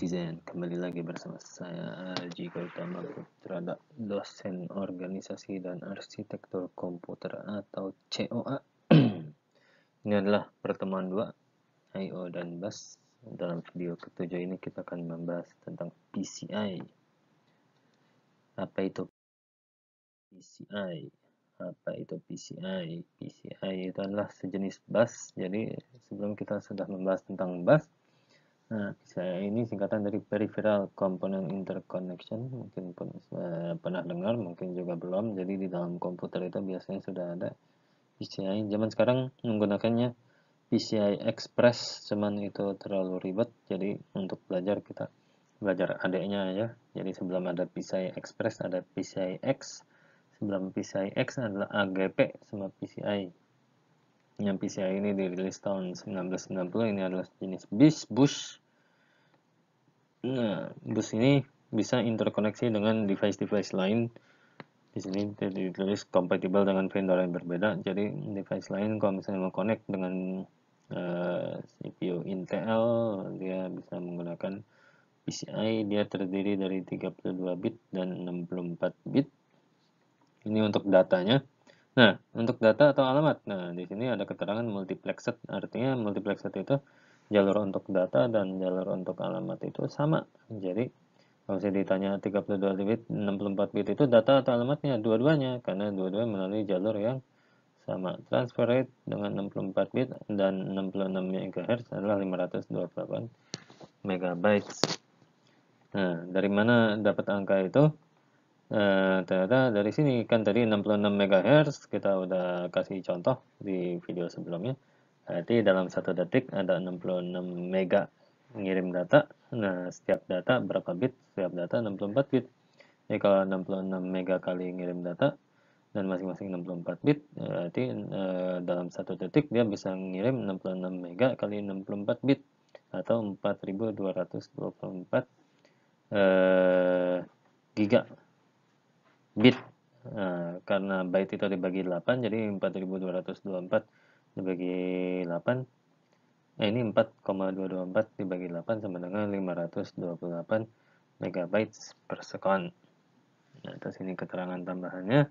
netizen, kembali lagi bersama saya Aji Gautama Putra, dosen organisasi dan arsitektur komputer atau COA. Ini adalah pertemuan 2 I/O dan bus. Dalam video ketujuh ini kita akan membahas tentang PCI. Apa itu PCI? Apa itu PCI? PCI itu adalah sejenis bus. Jadi sebelum kita sudah membahas tentang bus, nah, PCI ini singkatan dari Peripheral Component Interconnection. Mungkin pun pernah dengar, mungkin juga belum. Jadi di dalam komputer itu biasanya sudah ada PCI. Zaman sekarang menggunakannya PCI Express, cuman itu terlalu ribet. Jadi untuk belajar kita belajar adanya aja. Jadi sebelum ada PCI Express ada PCI X. Sebelum PCI X adalah AGP sama PCI. Yang PCI ini dirilis tahun 1990. Ini adalah jenis bus. Nah, bus ini bisa interkoneksi dengan device-device lain. Di sini ditulis compatible dengan vendor yang berbeda. Jadi device lain kalau misalnya mau connect dengan CPU Intel, dia bisa menggunakan PCI. Dia terdiri dari 32 bit dan 64 bit. Ini untuk datanya. Nah, untuk data atau alamat. Nah, di sini ada keterangan multiplexed. Artinya multiplexed itu jalur untuk data dan jalur untuk alamat itu sama. Jadi, kalau saya ditanya 32 bit, 64 bit itu data atau alamatnya? Dua-duanya, karena dua-duanya melalui jalur yang sama. Transfer rate dengan 64 bit dan 66 MHz adalah 528 MB. Nah, dari mana dapat angka itu? Ternyata dari sini kan tadi 66 MHz kita udah kasih contoh di video sebelumnya. Berarti dalam 1 detik ada 66 mega ngirim data. Nah, setiap data berapa bit? Setiap data 64 bit. Jadi kalau 66 mega kali ngirim data dan masing-masing 64 bit, berarti dalam 1 detik dia bisa ngirim 66 mega kali 64 bit atau 4224 giga bit. Nah, karena byte itu dibagi 8, jadi 4224 dibagi 8. Ini 4,224 dibagi 8 sama dengan 528 megabytes per second. Nah, terus ini keterangan tambahannya.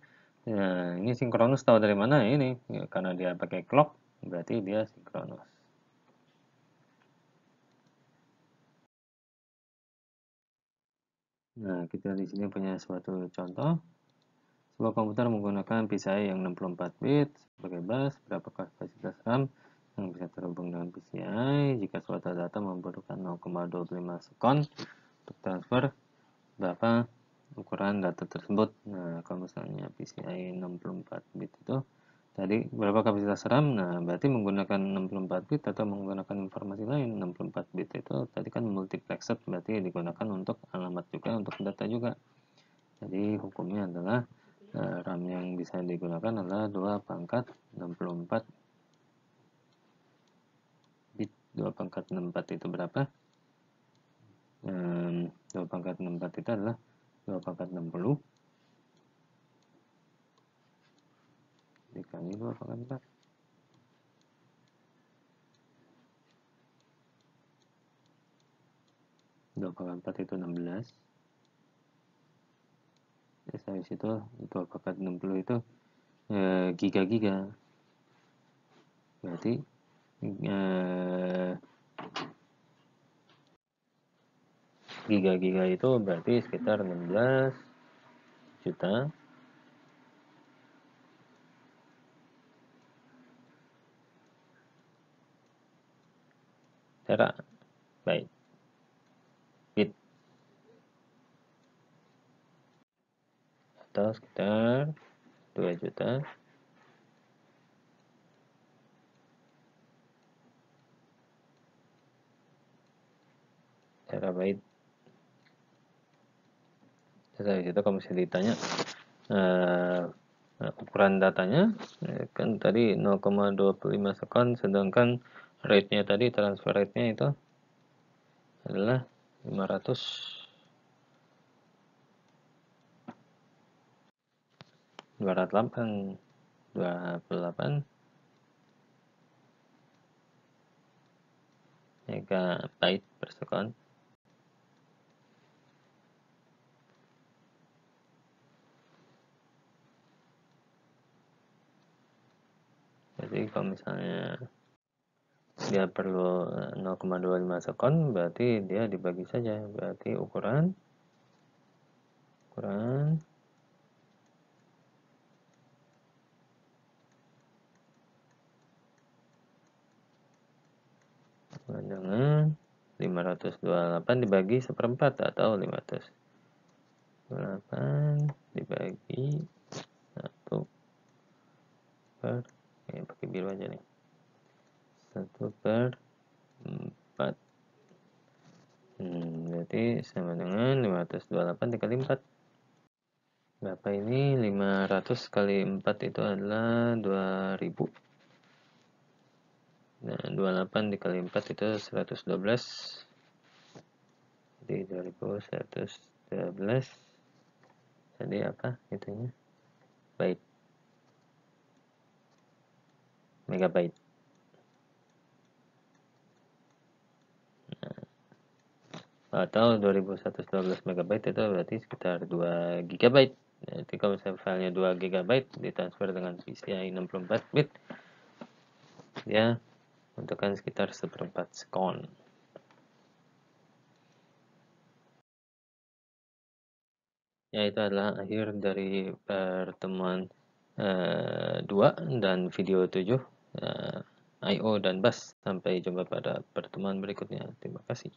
Nah, ini sinkronus tahu dari mana ini? Ya, karena dia pakai clock, berarti dia sinkronus. Nah, kita di sini punya suatu contoh. Sebuah komputer menggunakan PCI yang 64 bit sebagai bus. Berapa kapasitas RAM yang bisa terhubung dengan PCI? Jika suatu data membutuhkan 0,25 sekon untuk transfer, berapa ukuran data tersebut? Nah, kalau misalnya PCI 64 bit itu tadi berapa kapasitas RAM? Nah, berarti menggunakan 64 bit atau menggunakan informasi lain. 64 bit itu tadi kan multiplexed, berarti digunakan untuk alamat juga, untuk data juga. Jadi hukumnya adalah RAM yang bisa digunakan adalah 2 pangkat 64 bit. 2 pangkat 64 itu berapa? 2 pangkat 64 itu adalah 2 pangkat 60 dikali 2 pangkat 4. 2 pangkat 4 itu 16. Terus habis itu 2 pangkat 60 itu giga-giga. Berarti giga-giga itu berarti sekitar 16 juta terabyte bit, atau sekitar 2 juta terabyte. Terus itu kalau misalnya ditanya ukuran datanya, kan tadi 0,25 sekon, sedangkan rate-nya tadi, transfer rate-nya itu adalah 228 megabyte per second. Jadi kalau misalnya dia perlu 0,25 sekon, berarti dia dibagi saja. Berarti ukuran dengan 528 dibagi 1/4 atau 528 dibagi 1 per, pakai biru aja nih, 1/4. Berarti sama dengan 528 dikali 4. Berapa ini? 500 kali 4 itu adalah 2000. Nah, 28 dikali 4 itu 112. Jadi 2112. Jadi apa itunya? Megabyte. Atau 2112 megabyte itu berarti sekitar 2 gigabyte. Jadi kalau misalnya filenya 2 gigabyte ditransfer dengan PCI 64 bit, ya membutuhkan sekitar 1/4 sekon. Ya, itu adalah akhir dari pertemuan 2 dan video 7 I/O dan bus. Sampai jumpa pada pertemuan berikutnya. Terima kasih.